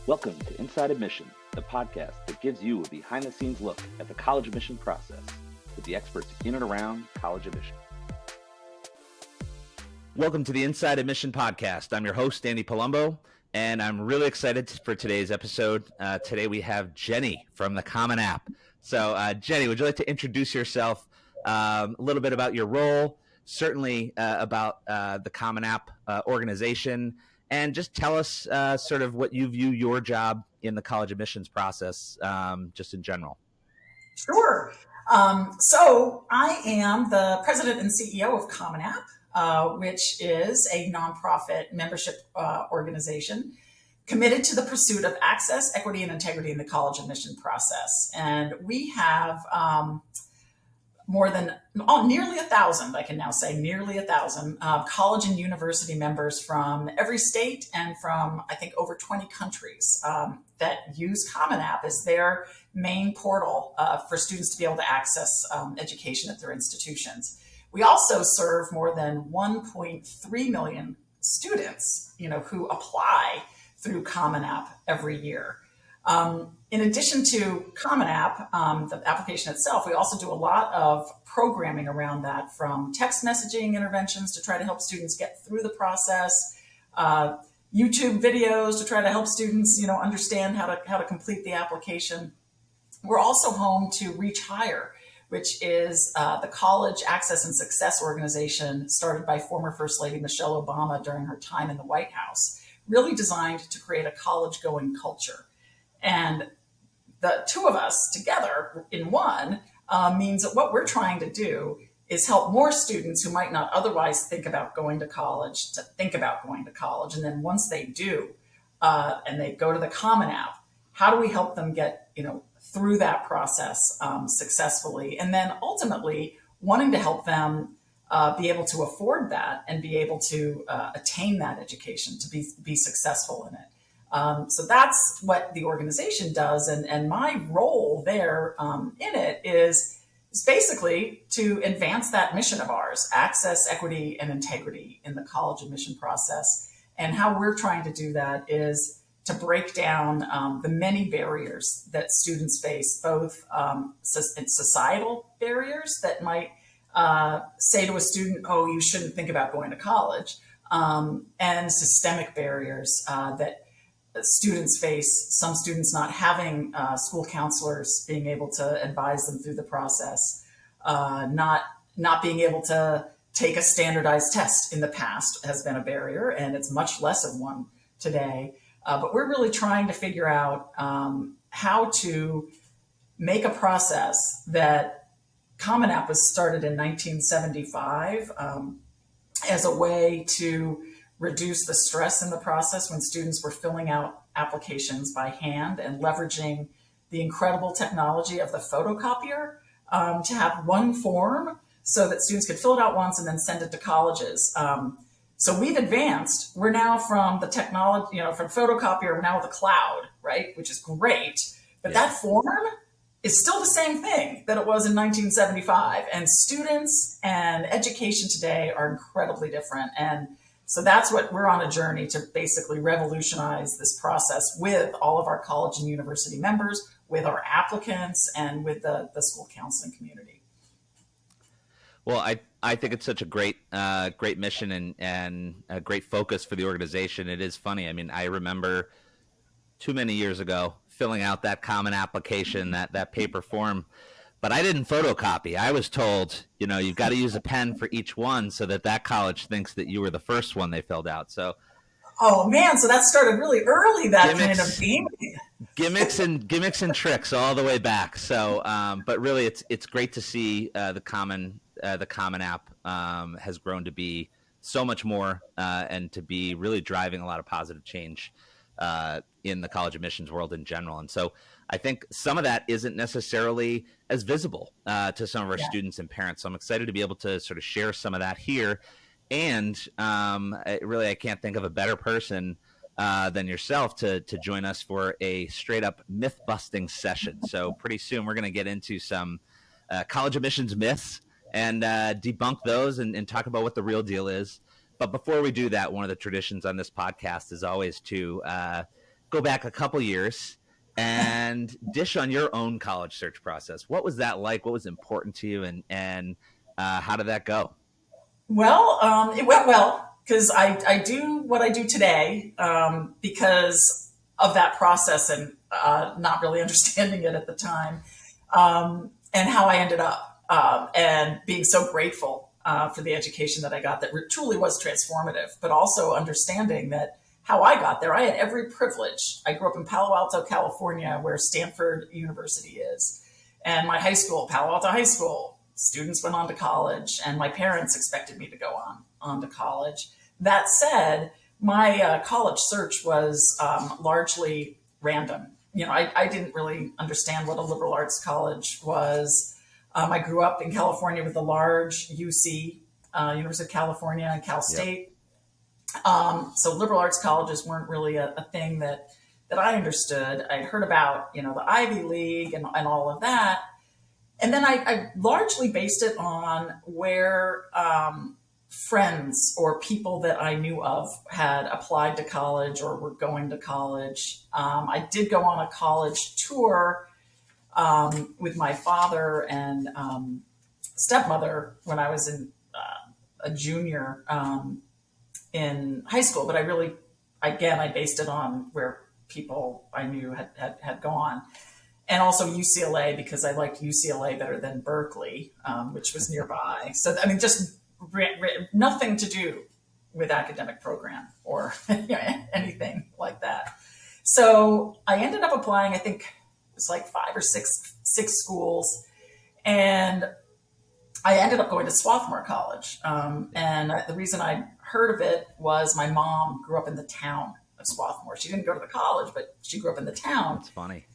Welcome to Inside Admission, the podcast that gives you a behind-the-scenes look at the college admission process with the experts in and around college admission. Welcome to the Inside Admission podcast. I'm your host, Andy Palumbo, and I'm really excited for today's episode. Today we have Jenny from the Common App. So, Jenny, would you like to introduce yourself, a little bit about your role, certainly about the Common App organization, and just tell us sort of what you view your job in the college admissions process, just in general. Sure. So I am the president and CEO of Common App, which is a nonprofit membership organization committed to the pursuit of access, equity, and integrity in the college admission process. And we have nearly 1,000, I can now say nearly 1,000 college and university members from every state and from, I think, over 20 countries that use Common App as their main portal for students to be able to access education at their institutions. We also serve more than 1.3 million students, who apply through Common App every year. In addition to Common App, the application itself, we also do a lot of programming around that, from text messaging interventions to try to help students get through the process, YouTube videos to try to help students, understand how to complete the application. We're also home to Reach Higher, which is the college access and success organization started by former First Lady Michelle Obama during her time in the White House, really designed to create a college-going culture. And the two of us together in one means that what we're trying to do is help more students who might not otherwise think about going to college to think about going to college. And then once they do, and they go to the Common App, how do we help them get, through that process successfully? And then ultimately wanting to help them be able to afford that and be able to attain that education, to be successful in it. So that's what the organization does. And my role there in it is basically to advance that mission of ours: access, equity, and integrity in the college admission process. And how we're trying to do that is to break down the many barriers that students face, both societal barriers that might say to a student, oh, you shouldn't think about going to college, and systemic barriers that students face, some students not having school counselors being able to advise them through the process, not being able to take a standardized test in the past has been a barrier, and it's much less of one today. But we're really trying to figure out how to make a process that Common App was started in 1975 as a way to reduce the stress in the process when students were filling out applications by hand, and leveraging the incredible technology of the photocopier to have one form so that students could fill it out once and then send it to colleges. So we've advanced. We're now from the technology, from photocopier, we're now with the cloud, right? Which is great. But that form is still the same thing that it was in 1975. And students and education today are incredibly different. And so that's what we're on a journey to basically revolutionize this process with all of our college and university members, with our applicants, and with the school counseling community. Well, I think it's such a great mission and a great focus for the organization. It is funny. I mean, I remember too many years ago filling out that common application, that paper form, but I didn't photocopy. I was told, you've got to use a pen for each one so that college thinks that you were the first one they filled out. So, oh man, so that started really early. That kind of theme. gimmicks and tricks all the way back. So, but really, it's great to see the common app has grown to be so much more and to be really driving a lot of positive change in the college admissions world in general. And so I think some of that isn't necessarily as visible to some of our students and parents. So I'm excited to be able to sort of share some of that here. And I can't think of a better person than yourself to join us for a straight up myth-busting session. So pretty soon we're going to get into some college admissions myths and debunk those and talk about what the real deal is. But before we do that, one of the traditions on this podcast is always to go back a couple years and dish on your own college search process. What was that like? What was important to you, and how did that go? Well, it went well because I do what I do today because of that process and not really understanding it at the time, and how I ended up and being so grateful for the education that I got that truly was transformative, but also understanding that how I got there, I had every privilege. I grew up in Palo Alto, California, where Stanford University is. And my high school, Palo Alto High School, students went on to college, and my parents expected me to go on to college. That said, my college search was largely random. I didn't really understand what a liberal arts college was. I grew up in California with a large UC, University of California, and Cal Yep. State. So liberal arts colleges weren't really a thing that I understood. I'd heard about, the Ivy League and all of that. And then I largely based it on where friends or people that I knew of had applied to college or were going to college. I did go on a college tour with my father and stepmother when I was a junior in high school, but I based it on where people I knew had gone. And also UCLA, because I liked UCLA better than Berkeley, which was nearby. So, I mean, just nothing to do with academic program or anything like that. So I ended up applying, I think it was like five or six schools. And I ended up going to Swarthmore College. And the reason I heard of it was my mom grew up in the town of Swarthmore. She didn't go to the college, but she grew up in the town. That's funny.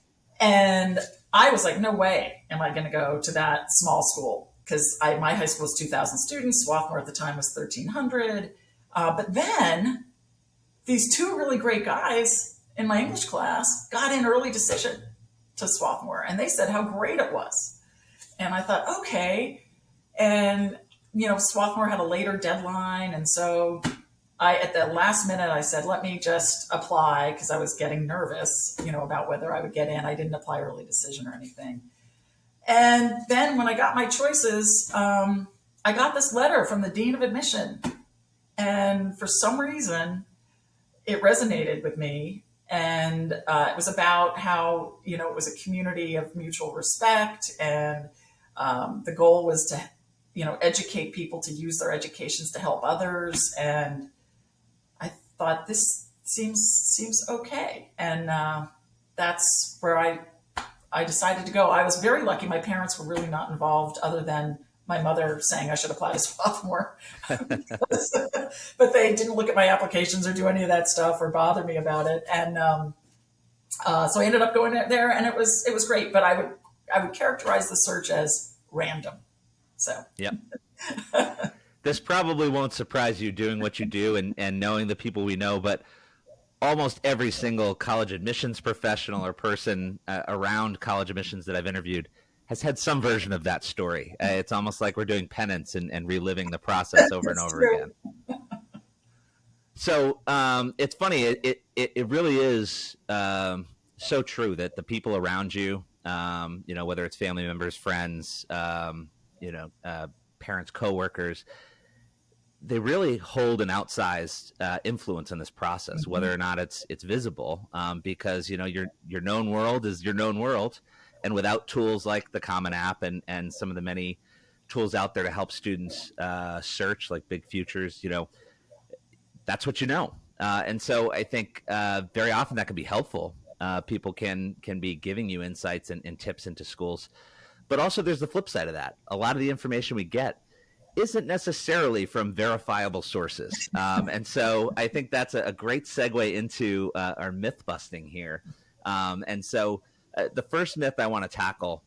And I was like, no way am I going to go to that small school, because my high school was 2,000 students. Swarthmore at the time was 1,300. But then these two really great guys in my English class got in early decision to Swarthmore, and they said how great it was. And I thought, okay. And, Swarthmore had a later deadline. And so at the last minute, I said, let me just apply, because I was getting nervous, about whether I would get in. I didn't apply early decision or anything. And then when I got my choices, I got this letter from the dean of admission. And for some reason, it resonated with me. And it was about how, it was a community of mutual respect. And the goal was to, educate people to use their educations to help others. And I thought, this seems okay. And that's where I decided to go. I was very lucky. My parents were really not involved, other than my mother saying I should apply to Swarthmore. But they didn't look at my applications or do any of that stuff or bother me about it. And so I ended up going there, and it was great. But I would characterize the search as random. So Yep. This probably won't surprise you, doing what you do and knowing the people we know, but almost every single college admissions professional or person around college admissions that I've interviewed has had some version of that story. It's almost like we're doing penance and reliving the process over and over again. So it's funny. It really is so true that the people around you, whether it's family members, friends, parents, coworkers, they really hold an outsized influence in this process, whether or not it's visible, because your known world is your known world, and without tools like the Common App and some of the many tools out there to help students search, like Big Futures, that's what you know. And so I think very often that can be helpful. People can be giving you insights and tips into schools. But also there's the flip side of that. A lot of the information we get isn't necessarily from verifiable sources. And so I think that's a great segue into our myth busting here. And so the first myth I want to tackle,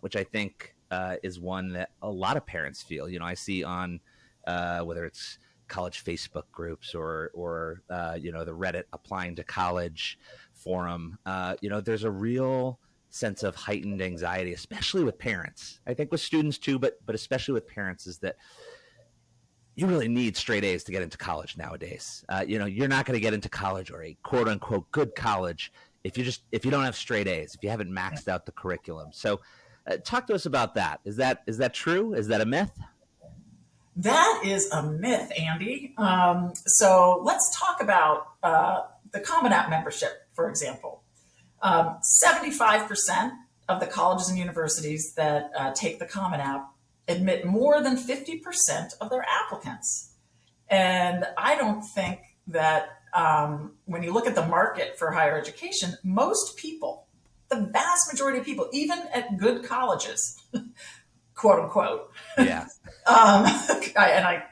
which I think is one that a lot of parents feel, I see on whether it's college Facebook groups or the Reddit applying to college forum, there's a real sense of heightened anxiety, especially with parents. I think with students too, but especially with parents, is that you really need straight A's to get into college nowadays. You're not going to get into college, or a quote unquote good college, if you don't have straight A's, if you haven't maxed out the curriculum. So, talk to us about that. Is that true? Is that a myth? That is a myth, Andy. So let's talk about the Common App membership, for example. 75% of the colleges and universities that take the Common App admit more than 50% of their applicants. And I don't think that when you look at the market for higher education, most people, the vast majority of people, even at good colleges, quote unquote, Yeah. and I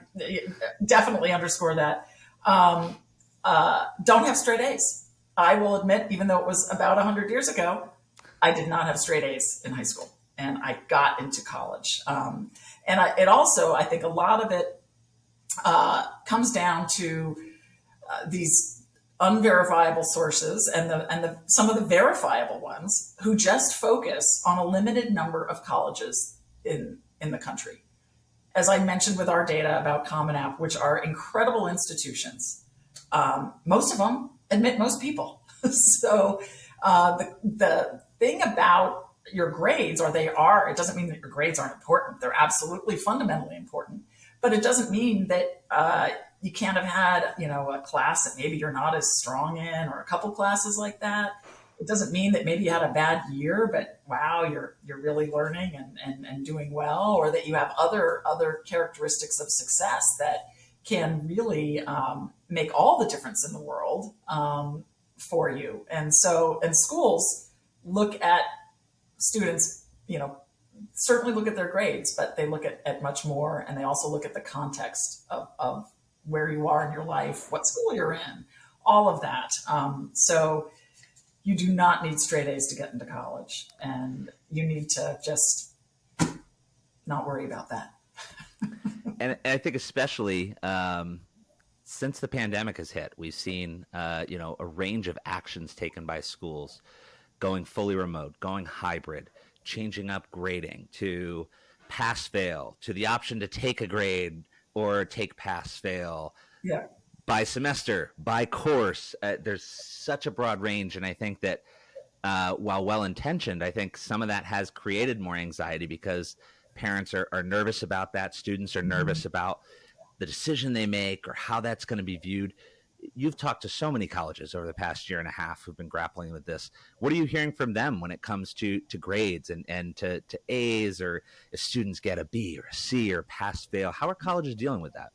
definitely underscore that, don't have straight A's. I will admit, even though it was about 100 years ago, I did not have straight A's in high school, and I got into college. It also, I think a lot of it comes down to these unverifiable sources and some of the verifiable ones who just focus on a limited number of colleges in the country. As I mentioned with our data about Common App, which are incredible institutions, most of them admit most people. So the thing about your grades, it doesn't mean that your grades aren't important. They're absolutely fundamentally important, but it doesn't mean that you can't have had, a class that maybe you're not as strong in, or a couple classes like that. It doesn't mean that maybe you had a bad year, but wow, you're really learning and doing well, or that you have other characteristics of success that can really make all the difference in the world for you. And schools look at students, certainly look at their grades, but they look at much more, and they also look at the context of where you are in your life, what school you're in, all of that. So you do not need straight A's to get into college, and you need to just not worry about that. And I think especially since the pandemic has hit, we've seen a range of actions taken by schools, going fully remote, going hybrid, changing up grading to pass fail, to the option to take a grade or take pass fail. Yeah. By semester, by course. There's such a broad range. And I think that while well-intentioned, I think some of that has created more anxiety because parents are nervous about that. Students are nervous about the decision they make or how that's going to be viewed. You've talked to so many colleges over the past year and a half who've been grappling with this. What are you hearing from them when it comes to grades and to A's, or if students get a B or a C or pass fail? How are colleges dealing with that?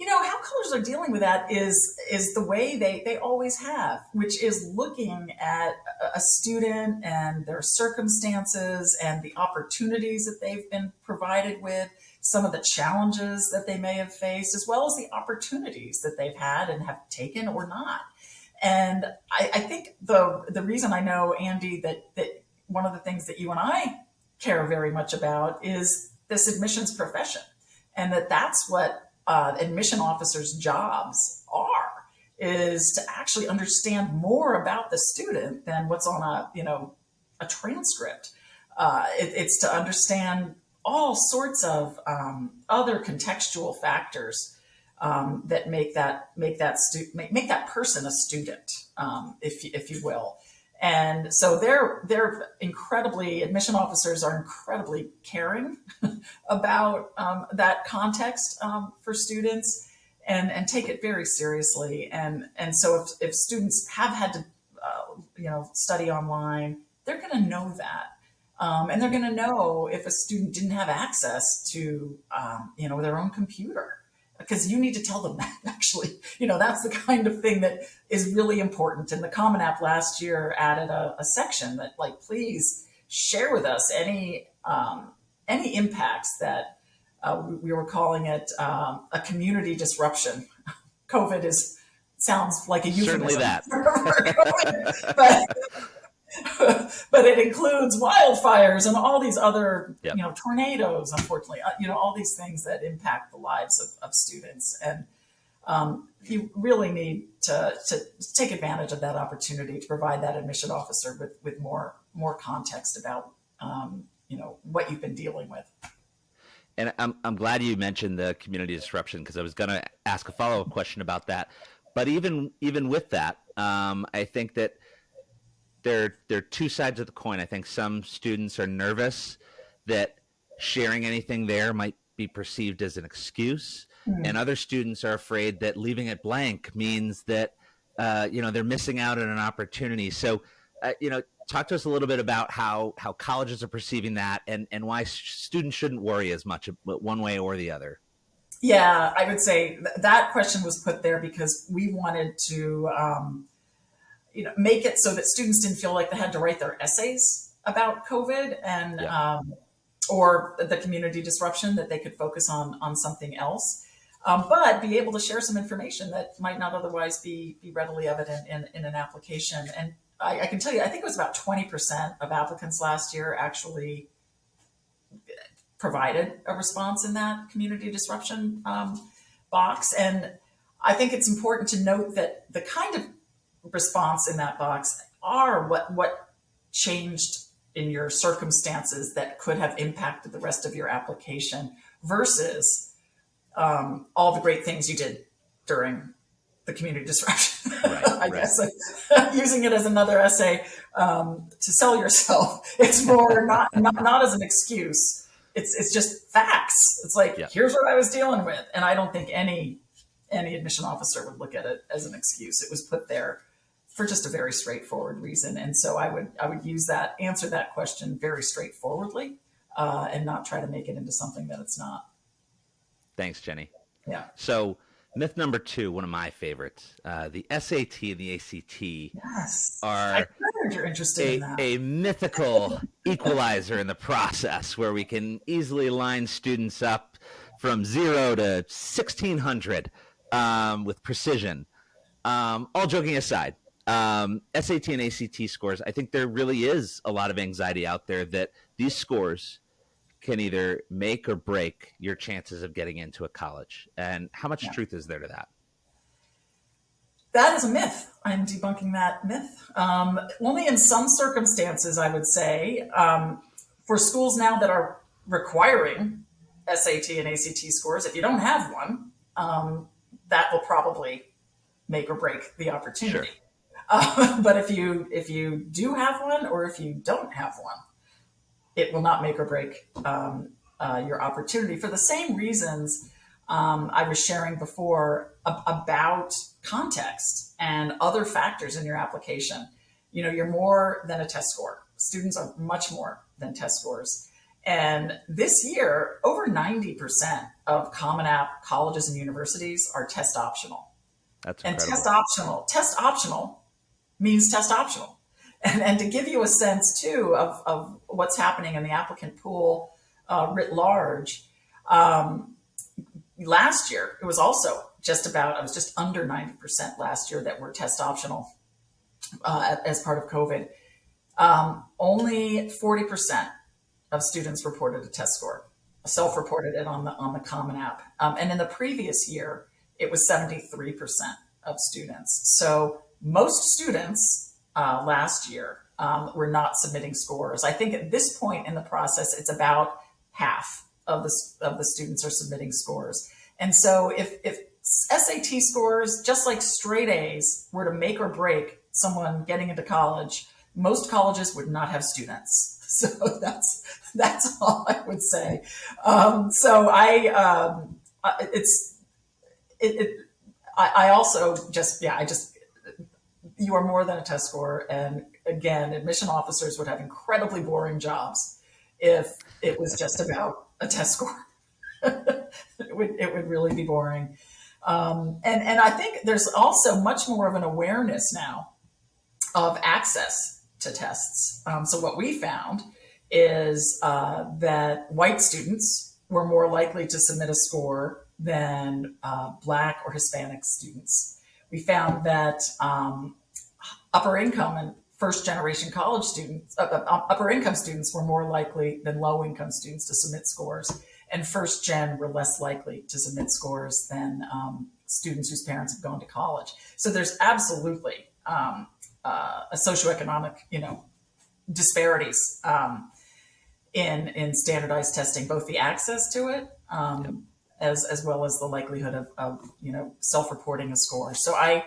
How colleges are dealing with that is the way they always have, which is looking at a student and their circumstances and the opportunities that they've been provided with, some of the challenges that they may have faced, as well as the opportunities that they've had and have taken or not. And I think the reason I know, Andy, that one of the things that you and I care very much about is this admissions profession, and that's what admission officers' jobs is to actually understand more about the student than what's on a transcript. It's to understand all sorts of other contextual factors that make that person a student, if you will. And so admission officers are incredibly caring about that context for students, and take it very seriously. And so if students have had to study online, they're going to know that. And they're going to know if a student didn't have access to their own computer, because you need to tell them that. Actually, that's the kind of thing that is really important. And the Common App last year added a section that, please share with us any impacts that we were calling it a community disruption. COVID sounds like a euphemism. Certainly that. But it includes wildfires and all these other, Yep. Tornadoes, unfortunately, all these things that impact the lives of students. And you really need to take advantage of that opportunity to provide that admission officer with more context about, what you've been dealing with. And I'm glad you mentioned the community disruption, because I was going to ask a follow-up question about that. But even with that, I think that there are two sides of the coin. I think some students are nervous that sharing anything there might be perceived as an excuse, and other students are afraid that leaving it blank means that they're missing out on an opportunity. So, talk to us a little bit about how colleges are perceiving that, and why students shouldn't worry as much one way or the other. Yeah, I would say that question was put there because we wanted to, make it so that students didn't feel like they had to write their essays about COVID and Yeah. or the community disruption, that they could focus on something else, but be able to share some information that might not otherwise be readily evident in an application. And I can tell you, I think it was about 20% of applicants last year actually provided a response in that community disruption box. And I think it's important to note that the kind of response in that box are what changed in your circumstances that could have impacted the rest of your application versus all the great things you did during the community disruption. Right, I guess using it as another essay to sell yourself. It's more not as an excuse. It's just facts. It's like, here's what I was dealing with. And I don't think any admission officer would look at it as an excuse. It was put there for just a very straightforward reason. And so I would answer that question very straightforwardly and not try to make it into something that it's not. Thanks, Jenny. Yeah. So myth number 2, one of my favorites, the SAT and the ACT are you're interested in that. a mythical equalizer in the process, where we can easily line students up from 0 to 1,600 with precision. All joking aside, SAT and ACT scores, I think there really is a lot of anxiety out there that these scores can either make or break your chances of getting into a college. And how much truth is there to that? That is a myth. I'm debunking that myth. Only in some circumstances, I would say, for schools now that are requiring SAT and ACT scores, if you don't have one, that will probably make or break the opportunity. Sure. But if you do have one, or if you don't have one, it will not make or break your opportunity, for the same reasons I was sharing before about context and other factors in your application. You're more than a test score. Students are much more than test scores. And this year, over 90% of Common App colleges and universities are test optional. That's incredible. And test optional means test optional. And to give you a sense too of what's happening in the applicant pool writ large, last year, it was also I was just under 90% last year that were test optional as part of COVID. Only 40% of students reported a test score, self-reported it on the Common App. And in the previous year, it was 73% of students. So most students last year were not submitting scores. I think at this point in the process, it's about half of the students are submitting scores. And so if SAT scores, just like straight A's, were to make or break someone getting into college, most colleges would not have students. So that's all I would say. You are more than a test score. And again, admission officers would have incredibly boring jobs if it was just about a test score. It would really be boring. And I think there's also much more of an awareness now of access to tests. So what we found is that white students were more likely to submit a score than Black or Hispanic students. We found that upper income and first generation college students, upper income students were more likely than low income students to submit scores. And first gen were less likely to submit scores than students whose parents have gone to college. So there's absolutely a socioeconomic, disparities in standardized testing, both the access to it, as well as the likelihood of self-reporting a score. So I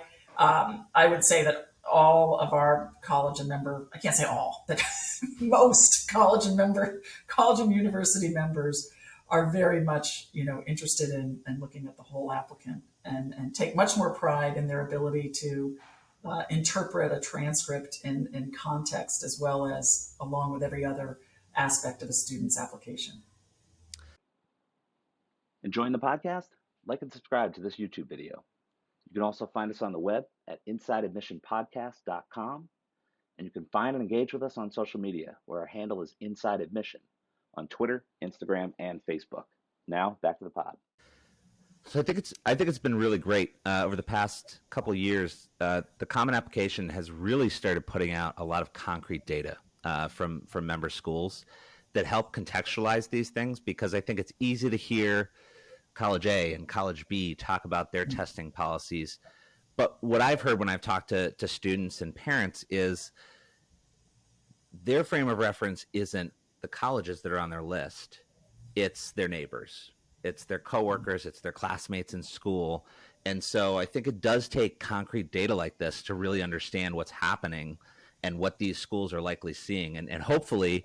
would say that all of our college and member, I can't say all, but most college and university members are very much, interested in looking at the whole applicant and take much more pride in their ability to interpret a transcript in context, as well as along with every other aspect of a student's application. Enjoying the podcast? Like and subscribe to this YouTube video. You can also find us on the web at InsideAdmissionPodcast.com, and you can find and engage with us on social media, where our handle is Inside Admission on Twitter, Instagram, and Facebook. Now back to the pod. So I think it's been really great over the past couple of years. The Common Application has really started putting out a lot of concrete data from member schools that help contextualize these things, because I think it's easy to hear College A and College B talk about their testing policies. But what I've heard when I've talked to students and parents is their frame of reference isn't the colleges that are on their list. It's their neighbors. It's their coworkers. It's their classmates in school. And so I think it does take concrete data like this to really understand what's happening and what these schools are likely seeing. And hopefully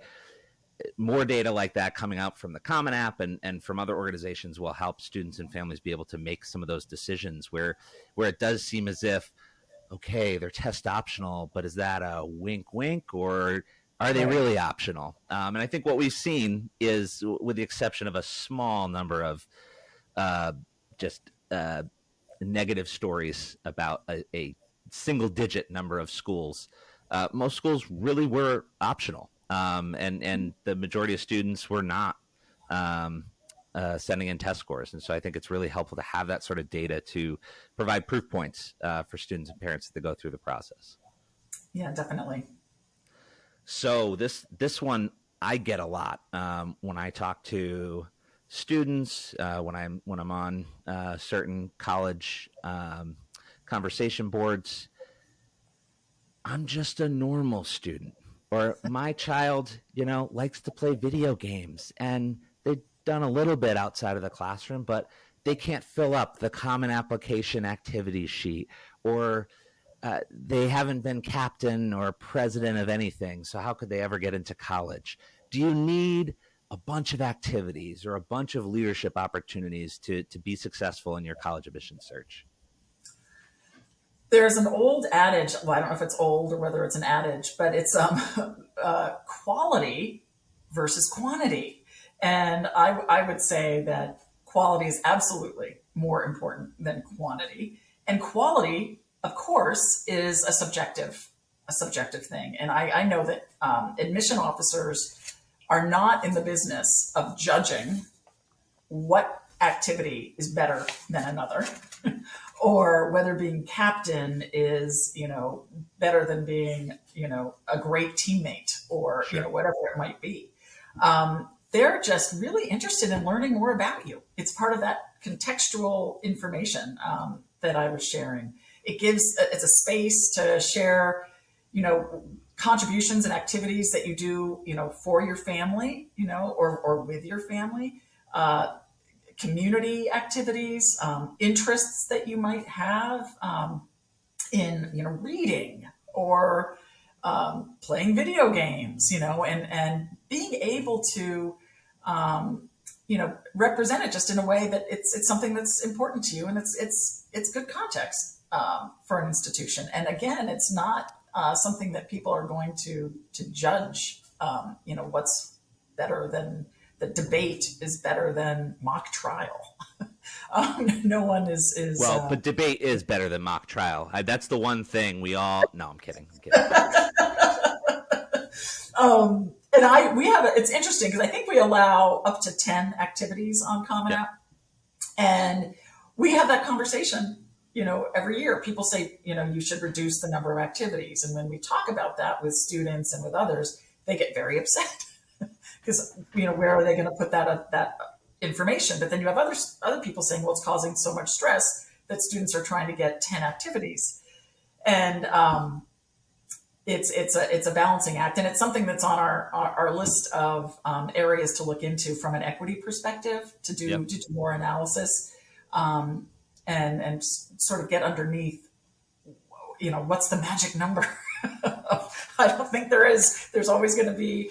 more data like that coming out from the Common App and from other organizations will help students and families be able to make some of those decisions where it does seem as if, okay, they're test optional, but is that a wink, wink, or are they really optional? And I think what we've seen is, with the exception of a small number of negative stories about a single-digit number of schools, most schools really were optional. And the majority of students were not sending in test scores. And so I think it's really helpful to have that sort of data to provide proof points for students and parents that go through the process. Yeah, definitely. So this one I get a lot when I talk to students, when I'm on certain college conversation boards. I'm just a normal student. Or my child, likes to play video games, and they've done a little bit outside of the classroom, but they can't fill up the Common Application activity sheet, or they haven't been captain or president of anything. So how could they ever get into college? Do you need a bunch of activities or a bunch of leadership opportunities to be successful in your college admission search? There's an old adage, well, I don't know if it's old or whether it's an adage, but it's quality versus quantity. And I would say that quality is absolutely more important than quantity. And quality, of course, is a subjective thing. And I know that admission officers are not in the business of judging what activity is better than another. Or whether being captain is, better than being, a great teammate, or, Sure. Whatever it might be. They're just really interested in learning more about you. It's part of that contextual information that I was sharing. It's a space to share, contributions and activities that you do, for your family, or with your family. Community activities, interests that you might have in reading or playing video games, and being able to represent it just in a way that it's something that's important to you, and it's good context for an institution. And again, it's not something that people are going to judge. What's better than. The debate is better than mock trial. No one is. Well, but debate is better than mock trial. That's the one thing we all. No, I'm kidding. It's interesting because I think we allow up to 10 activities on Common App, and we have that conversation. Every year people say, you should reduce the number of activities, and when we talk about that with students and with others, they get very upset. Because where are they going to put that information? But then you have other people saying, well, it's causing so much stress that students are trying to get 10 activities. And it's a balancing act, and it's something that's on our list of areas to look into from an equity perspective Yep. to do more analysis, um, and sort of get underneath, what's the magic number. I don't think there is. There's always going to be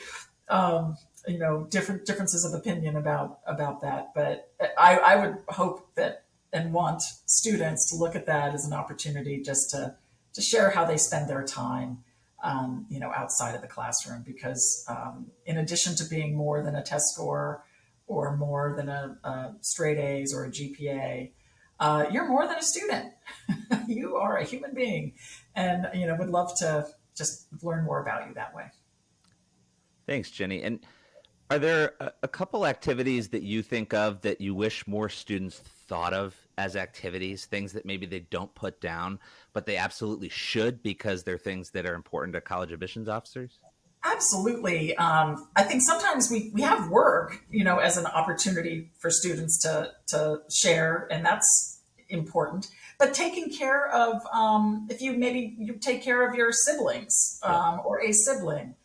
differences of opinion about that, but I would hope that and want students to look at that as an opportunity just to share how they spend their time, outside of the classroom. Because in addition to being more than a test score or more than a straight A's or a GPA, you're more than a student. You are a human being, and would love to just learn more about you that way. Thanks, Jenny. And are there a couple activities that you think of that you wish more students thought of as activities, things that maybe they don't put down, but they absolutely should because they're things that are important to college admissions officers? Absolutely. I think sometimes we have work, as an opportunity for students to share, and that's important. But taking care of, if you take care of your siblings, Yep. or a sibling,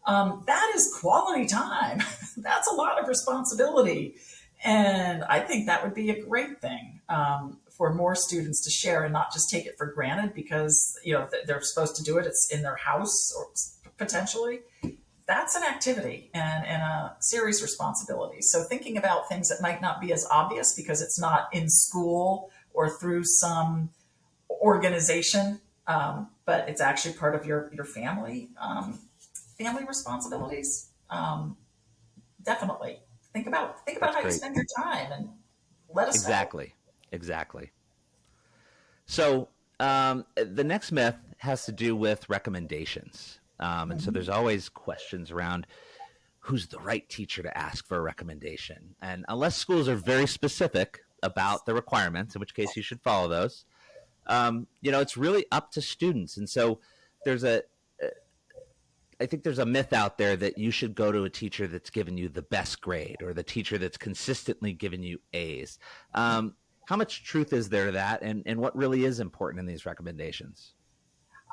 that is quality time. That's a lot of responsibility. And I think that would be a great thing, for more students to share and not just take it for granted because, they're supposed to do it. It's in their house or potentially. That's an activity and a serious responsibility. So thinking about things that might not be as obvious because it's not in school or through some organization, but it's actually part of your family responsibilities. Definitely think about That's how you great. spend your time and let us know. Exactly. Exactly. So the next myth has to do with recommendations. And so there's Mhm. always questions around who's the right teacher to ask for a recommendation. And unless schools are very specific about the requirements, in which case you should follow those, it's really up to students. And so there's a, I think there's a myth out there that you should go to a teacher that's given you the best grade or the teacher that's consistently given you A's. How much truth is there to that, and what really is important in these recommendations?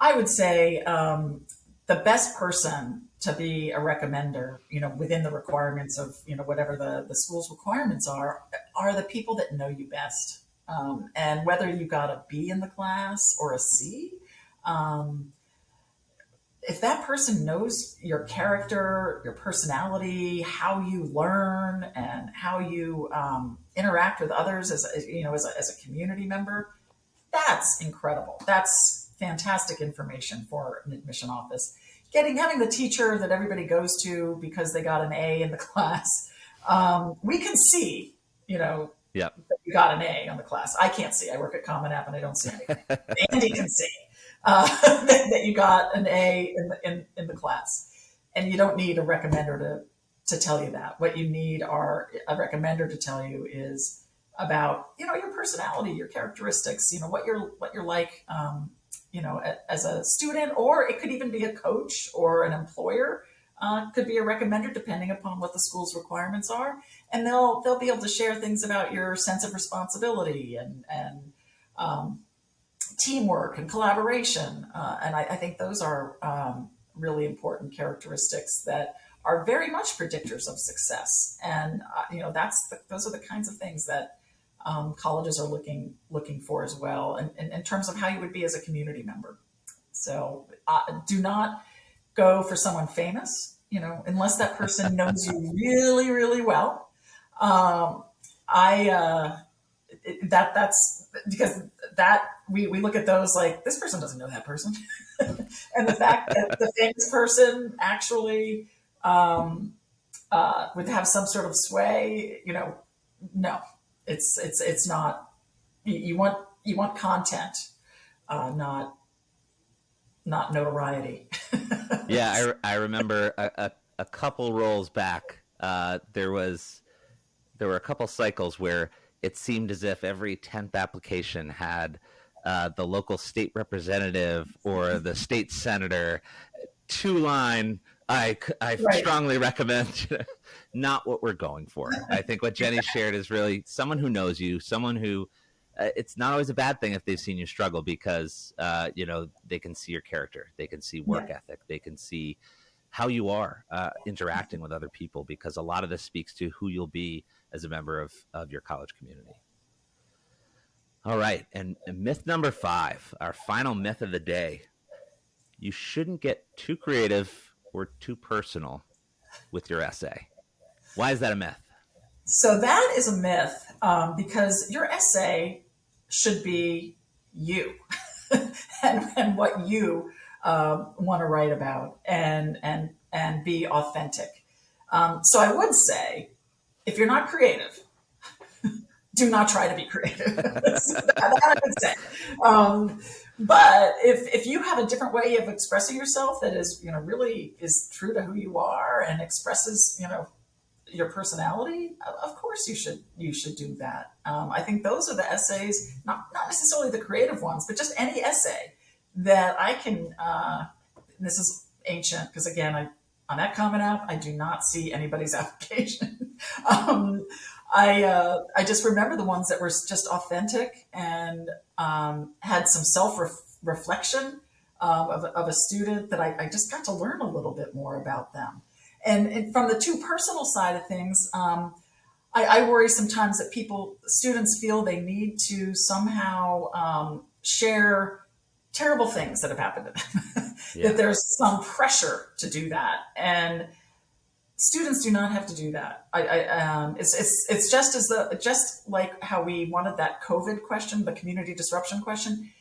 I would say, the best person to be a recommender, within the requirements of, whatever the school's requirements are the people that know you best. And whether you got a B in the class or a C, um, if that person knows your character, your personality, how you learn, and how you interact with others as a community member, that's incredible. That's fantastic information for an admission office. Having the teacher that everybody goes to because they got an A in the class, we can see, Yep. that you got an A on the class. I can't see. I work at Common App and I don't see anything. Andy can see, that you got an A in the class, and you don't need a recommender to tell you that. What you need are a recommender to tell you is about your personality, your characteristics, what you're like, as a student, or it could even be a coach or an employer. Could be a recommender depending upon what the school's requirements are, and they'll be able to share things about your sense of responsibility and teamwork and collaboration. And I think those are really important characteristics that are very much predictors of success. And those are the kinds of things that colleges are looking for as well, and in terms of how you would be as a community member. So do not go for someone famous, unless that person knows you really, really well. Um, I that's because that we look at those like this person doesn't know that person, and the fact that the famous person actually would have some sort of sway, no, it's not. You want content, not notoriety. Yeah, I remember a couple rolls back. There were a couple cycles where it seemed as if every 10th application had the local state representative or the state senator two line. I Right. strongly recommend not what we're going for. I think what Jenny shared is really someone who knows you, someone who it's not always a bad thing if they've seen you struggle, because they can see your character, they can see work ethic, they can see how you are interacting with other people, because a lot of this speaks to who you'll be as a member of your college community. All right, and myth number 5, our final myth of the day: you shouldn't get too creative or too personal with your essay. Why is that a myth? So that is a myth, because your essay should be you and what you want to write about, and be authentic. So I would say, if you're not creative, do not try to be creative. So that I would say. But if you have a different way of expressing yourself that is, really is true to who you are and expresses, your personality, of course you should do that. I think those are the essays, not necessarily the creative ones, but just any essay that I can. This is ancient, because again, on that Common App, I do not see anybody's application. I just remember the ones that were just authentic and had some self-reflection of a student that I just got to learn a little bit more about them. And from the too personal side of things, I worry sometimes that students feel they need to somehow share terrible things that have happened to them, that there's some pressure to do that. And students do not have to do that. It's just like how we wanted that COVID question, the community disruption question,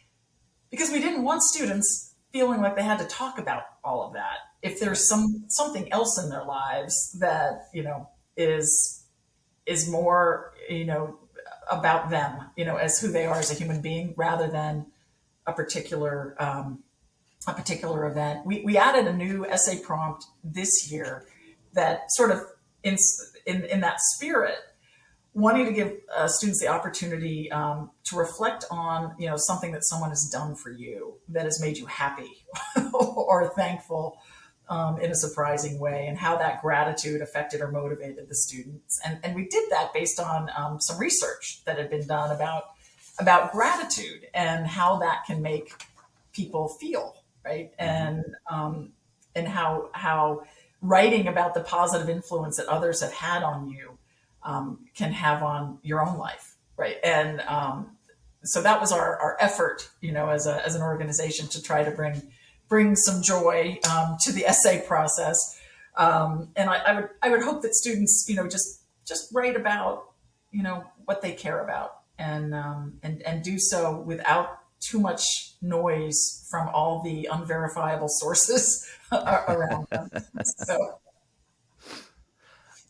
because we didn't want students feeling like they had to talk about all of that. If there's something else in their lives that, is more, about them, as who they are as a human being, rather than a particular event. We added a new essay prompt this year that sort of in that spirit, wanting to give students the opportunity to reflect on, something that someone has done for you that has made you happy or thankful in a surprising way, and how that gratitude affected or motivated the students. And we did that based on some research that had been done about gratitude and how that can make people feel, right? And how writing about the positive influence that others have had on you can have on your own life, right? And so that was our effort, as an organization, to try to bring some joy to the essay process. And I would hope that students, just write about, what they care about, and do so without too much noise from all the unverifiable sources around them. So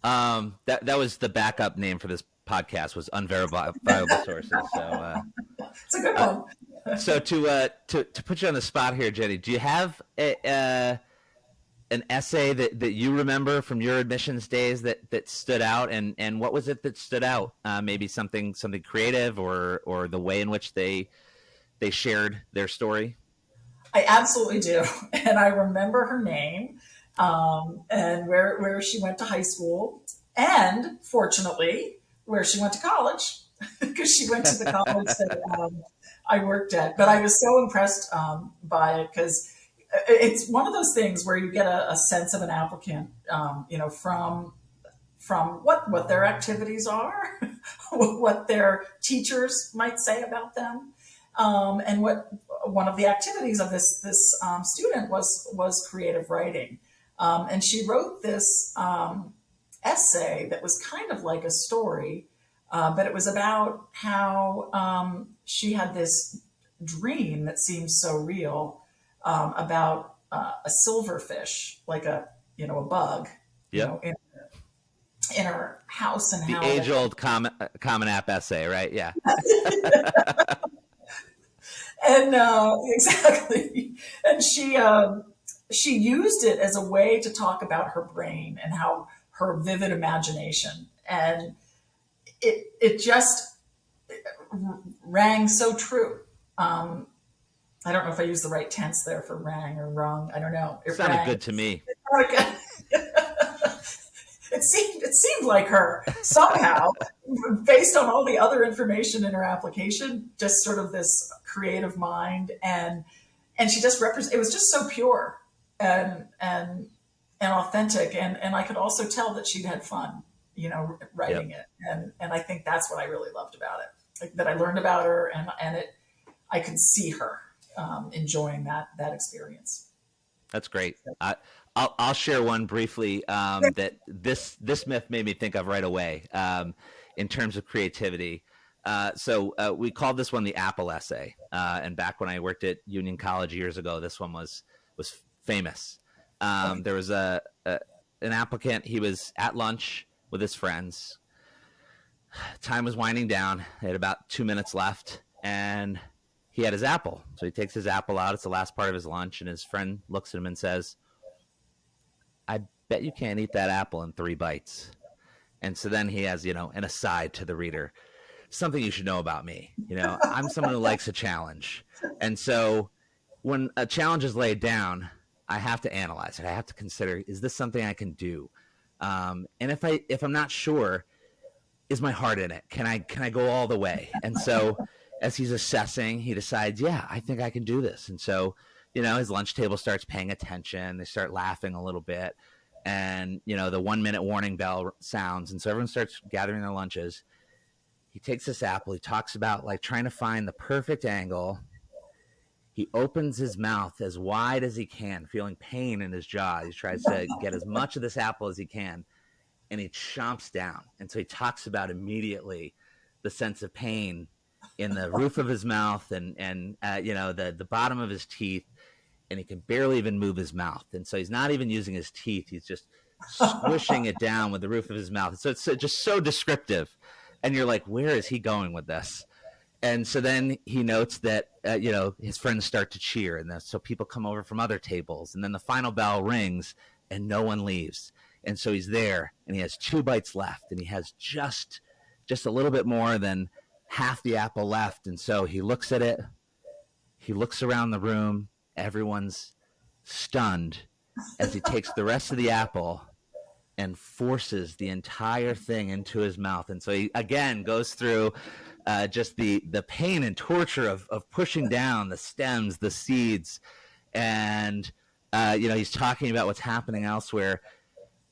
that was the backup name for this podcast, was unverifiable sources. So it's a good one. So to put you on the spot here, Jenny, do you have an essay that you remember from your admissions days that stood out, and what was it that stood out? Maybe something creative, or the way in which they shared their story? I absolutely do. And I remember her name, and where she went to high school, and fortunately where she went to college, because she went to the college that I worked at. But I was so impressed by it, because it's one of those things where you get a sense of an applicant, from what their activities are, what their teachers might say about them, and what one of the activities of this student was creative writing. And she wrote this essay that was kind of like a story, but it was about how she had this dream that seemed so real, about a silverfish, like a bug, in her house, and the how age-old common app essay, right? Yeah. And exactly, and she used it as a way to talk about her brain and how her vivid imagination, and it just rang so true. I don't know if I used the right tense there for rang or rung. I don't know. It sounded good to me. It seemed like her somehow, based on all the other information in her application, just sort of this creative mind, and she just it was just so pure and authentic, and I could also tell that she'd had fun, Yep. writing it, and I think that's what I really loved about it, like, that I learned about her, and I could see her enjoying that experience. That's great. I'll share one briefly that this myth made me think of right away in terms of creativity. So we called this one the Apple essay, and back when I worked at Union College years ago, this one was famous. There was an applicant. He was at lunch with his friends. Time was winding down. They had about 2 minutes left, and he had his apple. So he takes his apple out. It's the last part of his lunch, and his friend looks at him and says, "I bet you can't eat that apple in 3 bites." And so then he has, an aside to the reader, something you should know about me. I'm someone who likes a challenge. And so when a challenge is laid down, I have to analyze it. I have to consider, is this something I can do? And if I'm not sure, is my heart in it? Can I go all the way? And so as he's assessing, he decides, yeah, I think I can do this. And so, his lunch table starts paying attention. They start laughing a little bit. And, the 1 minute warning bell sounds. And so everyone starts gathering their lunches. He takes this apple. He talks about like trying to find the perfect angle. He opens his mouth as wide as he can, feeling pain in his jaw. He tries to get as much of this apple as he can, and he chomps down. And so he talks about immediately the sense of pain in the roof of his mouth and the bottom of his teeth, and he can barely even move his mouth. And so he's not even using his teeth. He's just squishing it down with the roof of his mouth. So it's just so descriptive. And you're like, where is he going with this? And so then he notes that, his friends start to cheer. And so people come over from other tables. And then the final bell rings and no one leaves. And so he's there and he has 2 bites left. And he has just a little bit more than half the apple left. And so he looks at it. He looks around the room. Everyone's stunned as he takes the rest of the apple and forces the entire thing into his mouth. And so he again goes through just the pain and torture of pushing down the stems, the seeds, and he's talking about what's happening elsewhere.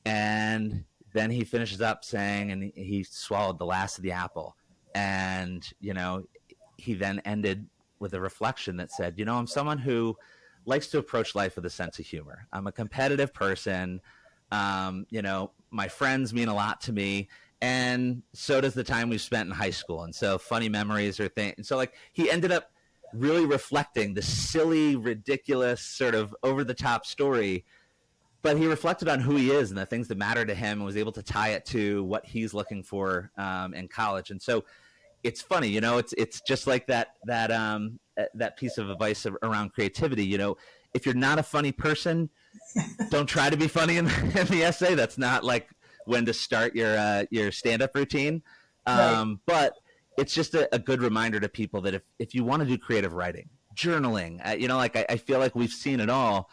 And then he finishes up saying, and he swallowed the last of the apple. And he then ended with a reflection that said, I'm someone who likes to approach life with a sense of humor. I'm a competitive person. My friends mean a lot to me, and so does the time we've spent in high school. And so funny memories are things. And so like he ended up really reflecting the silly, ridiculous, sort of over the top story, but he reflected on who he is and the things that matter to him and was able to tie it to what he's looking for in college. And so it's funny, it's just like that piece of advice around creativity. If you're not a funny person, don't try to be funny in the essay. That's not like when to start your stand-up routine. Right. But it's just a good reminder to people that if you want to do creative writing, journaling, I feel like we've seen it all.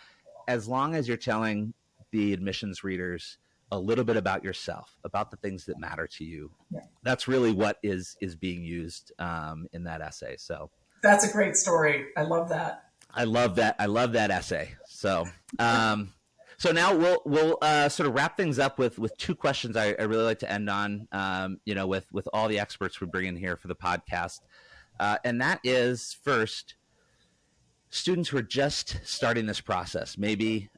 As long as you're telling the admissions readers a little bit about yourself, about the things that matter to you, that's really what is being used in that essay. So That's a great story. I love that. I love that essay. So so now we'll sort of wrap things up with 2 questions I really like to end on, with all the experts we bring in here for the podcast. And that is, first, students who are just starting this process, maybe,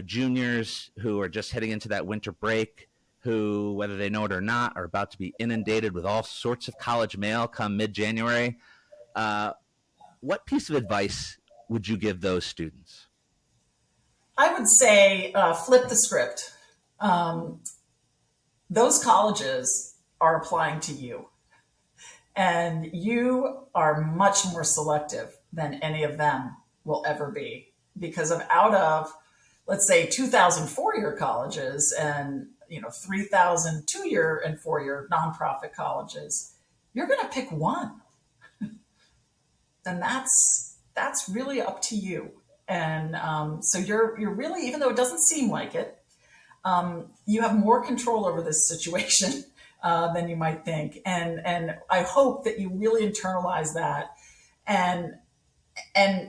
juniors who are just heading into that winter break, who, whether they know it or not, are about to be inundated with all sorts of college mail come mid-January. What piece of advice would you give those students? I would say flip the script. Those colleges are applying to you, and you are much more selective than any of them will ever be, because out of, let's say, 2,000 4-year colleges and 3,000 2-year and 4-year nonprofit colleges, you're going to pick one, and that's really up to you. And so you're really, even though it doesn't seem like it, you have more control over this situation than you might think. And I hope that you really internalize that and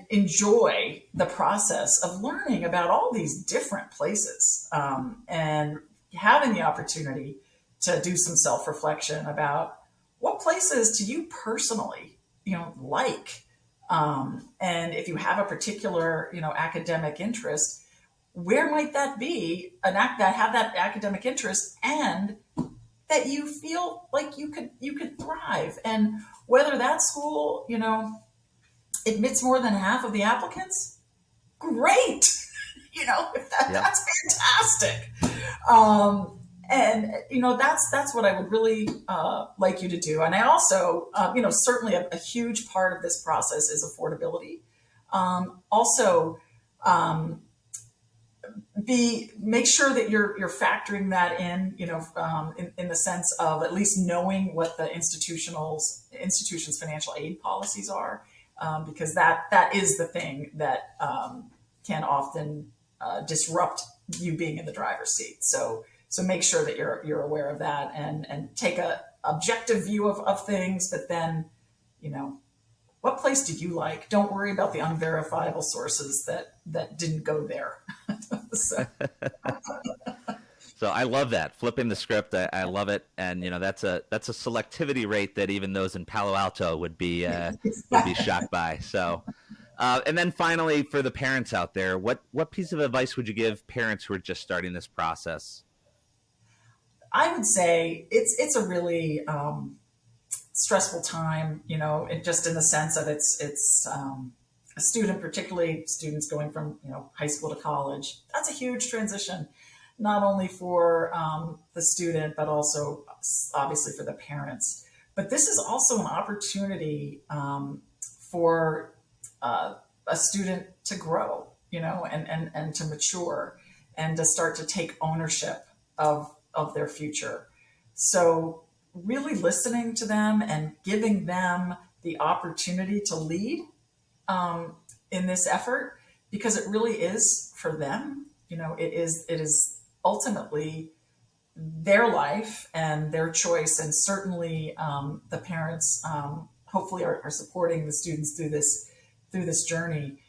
enjoy the process of learning about all these different places, and having the opportunity to do some self-reflection about what places do you personally, like, and if you have a particular, academic interest, where might that be an act that have that academic interest and that you feel like you could thrive, and whether that school, admits more than half of the applicants, great. If Yep. that's fantastic. And that's what I would really like you to do. And I also, certainly a huge part of this process is affordability. Also, make sure that you're factoring that in, in the sense of at least knowing what the institution's financial aid policies are, because that is the thing that can often disrupt you being in the driver's seat. So make sure that you're aware of that, and take a objective view of things, but then, what place do you like? Don't worry about the unverifiable sources that didn't go there. So. So I love that, flipping the script. I love it, and that's a selectivity rate that even those in Palo Alto would be shocked by. So, and then finally, for the parents out there, what piece of advice would you give parents who are just starting this process? I would say it's a really stressful time, just in the sense of it's a student, particularly students going from high school to college. That's a huge transition, not only for the student, but also obviously for the parents. But this is also an opportunity for a student to grow, and to mature, and to start to take ownership of their future. So really listening to them and giving them the opportunity to lead in this effort, because it really is for them. It is ultimately their life and their choice, and certainly the parents hopefully are supporting the students through this journey.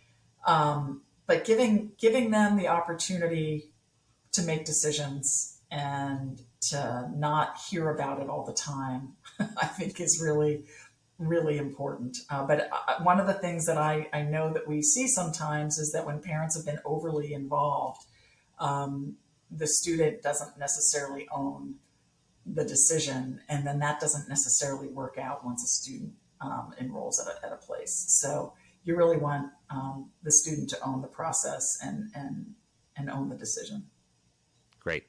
But giving them the opportunity to make decisions and to not hear about it all the time, I think is really, really important. But one of the things that I know that we see sometimes is that when parents have been overly involved, the student doesn't necessarily own the decision, and then that doesn't necessarily work out once a student enrolls at a place. So you really want the student to own the process and own the decision. Great.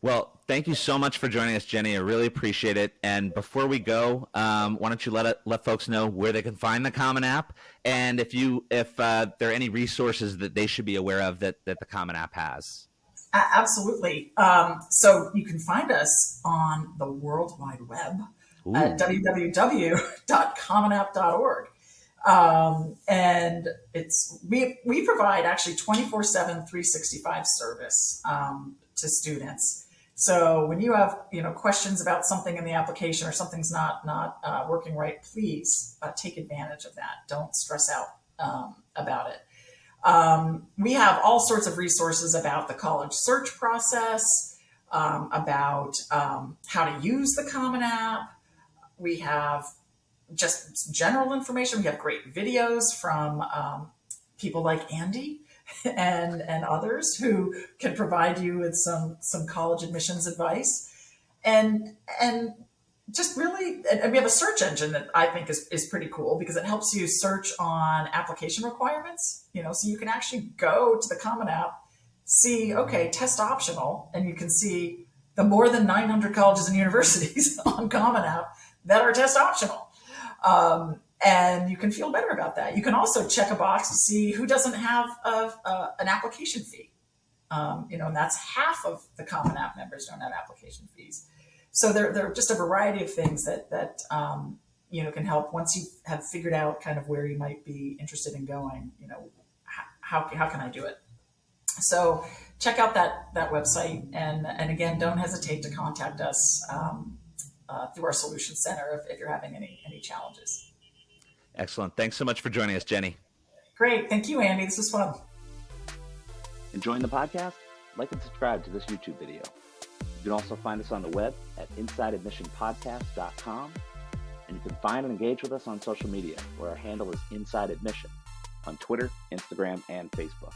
Well, thank you so much for joining us, Jenny. I really appreciate it. And before we go, why don't you let folks know where they can find the Common App, and if there are any resources that they should be aware of that the Common App has. Absolutely. So you can find us on the World Wide Web at www.commonapp.org. And we provide actually 24/7, 365 service to students. So when you have questions about something in the application, or something's not working right, please take advantage of that. Don't stress out about it. We have all sorts of resources about the college search process, about how to use the Common App. We have just general information. We have great videos from people like Andy and others who can provide you with some college admissions advice, and just really, and we have a search engine that I think is pretty cool, because it helps you search on application requirements, so you can actually go to the Common App, see, okay, test optional, and you can see the more than 900 colleges and universities on Common App that are test optional. And you can feel better about that. You can also check a box to see who doesn't have an application fee. And that's half of the Common App members don't have application fees. So there are just a variety of things that can help once you have figured out kind of where you might be interested in going. How can I do it? So check out that website, and again, don't hesitate to contact us through our Solution Center if you're having any challenges. Excellent. Thanks so much for joining us, Jenny. Great. Thank you, Andy. This was fun. Enjoying the podcast? Like and subscribe to this YouTube video. You can also find us on the web at InsideAdmissionPodcast.com, and you can find and engage with us on social media, where our handle is Inside Admission on Twitter, Instagram, and Facebook.